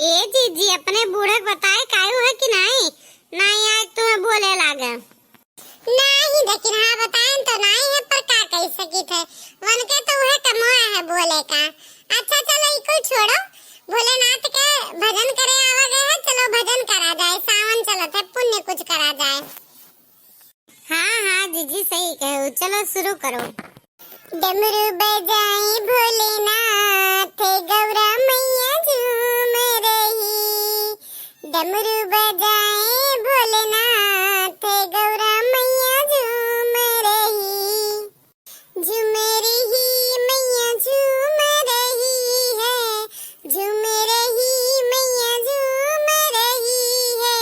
ए जीजी अपने बूढ़क बताए कायू है कि नहीं? नहीं आज तुम्हें बोले लागे नहीं, लेकिन हाँ बताएं तो नहीं है, पर का कह सकी थे वन के तो वह कमाया है बोले का। अच्छा चलो इको छोड़ो, भोलेनाथ के भजन करे आवा गए है, चलो भजन करा जाए, सावन चलत है, पुण्य कुछ करा जाए। हाँ हाँ जीजी सही कहो, चलो शुरू करो। डमरू बजाए भोलेनाथ गौरा मैया झूम रही, डमरू बजाए भोलेनाथ गौरा मैया झूम रही, झूम रही मैया झूम रही है, झूम रही मैया झूम रही है,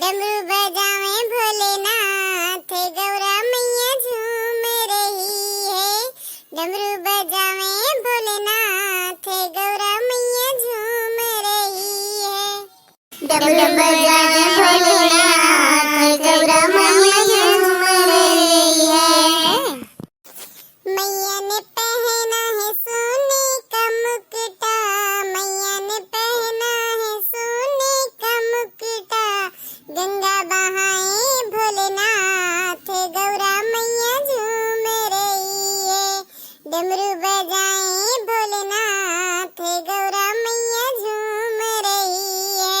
डमरू बजाए भोलेनाथ गौरा मैया झूम रही है, डमरू बजावे भोलेनाथ गौरा मैया झूम रही है, डमरू बजावे भोलेनाथ गौरा मैया झूम रही है। मैया ने पहना है सोने का मुकुटा, मैया ने पहना है सोने का मुकुटा, गंगा बहाए भोलेनाथ गौरा मैया झूम रही है, डमरू बजाए भोलेनाथ गौरा मैया झूम रही है,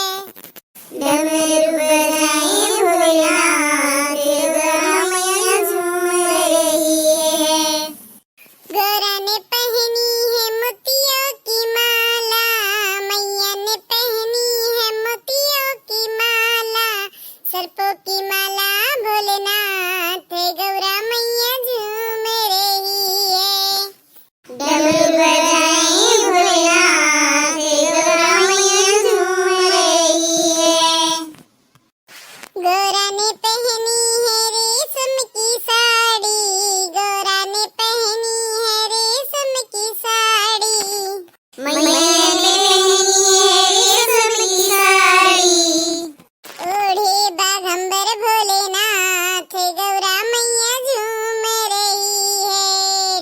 डमरू बजाए भोलेनाथ गौरा मैया झूम रही है। गौरा ने पहनी है मोतियों की माला, मैया ने पहनी है मोतियों की माला, सर्पों की माला भोलेनाथ गौरा मैया झूम रही है, डमरू बजाए भोलेनाथ गौरा मैया झूम रही है। गौरा ने पहनी है रेशम की साड़ी, गौरा ने पहनी है रेशम की साड़ी, मैया ने पहनी है रेशम की साड़ी, ओढ़े बाघंबर भोलेनाथ गौरा मैया झूम रही है,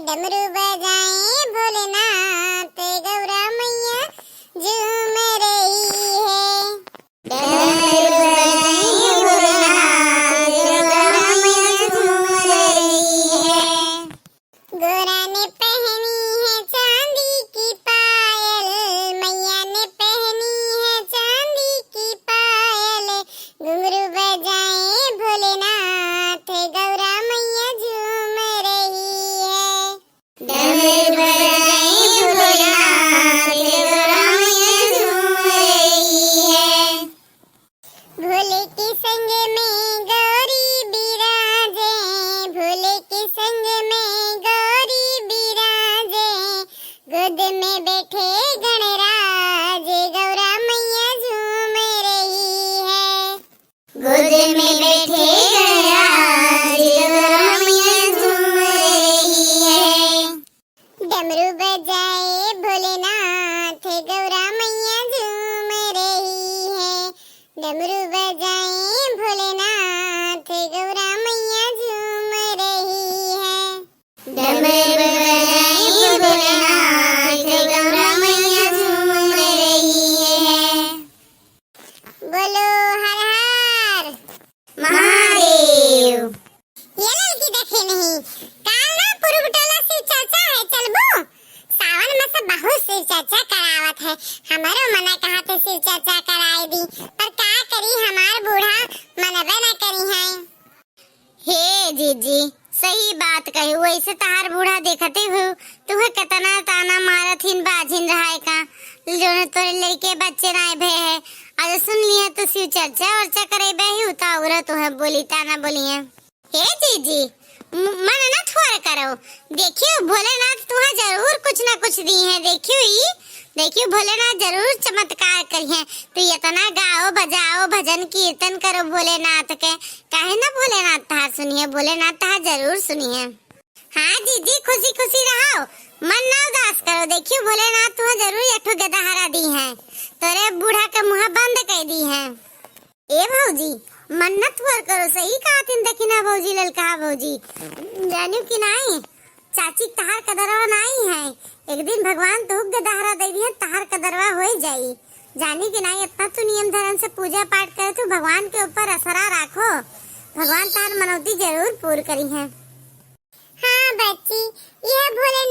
डमरू बजाए भोलेनाथ गौरा मैया झूम रही है, डमरू बजाए भोलेनाथ गौरा मैया झूम रही है। गौरा ने पहनी है चांदी की पायल, मैया ने पहनी है चांदी की पायल, घुंघरू बजाए भोलेनाथ गौरा मैया झूम रही है, डमरू बजाए भोलेनाथ गौरा मैया झूम रही है। भोले के संग में गौरी बिराजे, भोले के संग में गौरी बिराजे, गोद में बैठे गणराज गौरा मैया झूम रही है, गोद में बैठे गणराज गौरा मैया झूम रही है, डमरू बजाए भोलेनाथ गौरा मैया झूम रही है, डमरू बजाए भोलेनाथ गौरा मैया झूम रही है, डमरू बजाए भोलेनाथ गौरा मैया झूम रही है। बोलो हर हर महादेव। ये लड़की देखे नहीं, काल ना पूर्व टोला शिव चर्चा है, चलबो सावन में से बहुत शिव चर्चा करावत है, हमारो मना कहा थे शिव चर्चा कराए दी, पर का करी हमार बूढ़ा मनबे न करी है। हे जीजी सही बात कही, वैसे तहार बूढ़ा देखते हो तुम्हें कितना ताना मारथिन बाजिन रहा का, जो तोरे लड़के बच्चे नाय भे है, आज सुन लिया तो शिव चर्चा वर्चा करे बही उतावरा तुम्हें बोली ताना बोली है। हे जीजी मन न थोड़ा करो, देखियो भोलेनाथ तुम्हें जरूर कुछ न कुछ दी है, देखियो भोलेनाथ जरूर चमत्कार करी है, तो इतना गाओ बजाओ भजन कीर्तन करो भोलेनाथ के, काहे ना भोलेनाथ तहार सुनिए, भोलेनाथ तहार जरूर सुनिए। हाँ जीजी खुशी खुशी रहो, मन ना उदास करो, देखियो भोलेनाथ तुम्हें जरूर एक गदहारा दी है, तोरे बूढ़ा का मुंह बंद कर दी है। ए भौजी मन्नत वर करो, सही कहा तीन दखिना भौजी ललका भौजी, जानियो कि नहीं चाची तहार कदरवा नहीं है, एक दिन भगवान तो गदहरा दे दिए तहार कदरवा हो जाई, जानी कि नहीं इतना तू नियम धर्म से पूजा पाठ करे तो भगवान के ऊपर असरा राखो, भगवान तार मनौती जरूर पूरी करी है। हाँ बच्ची, यह भोले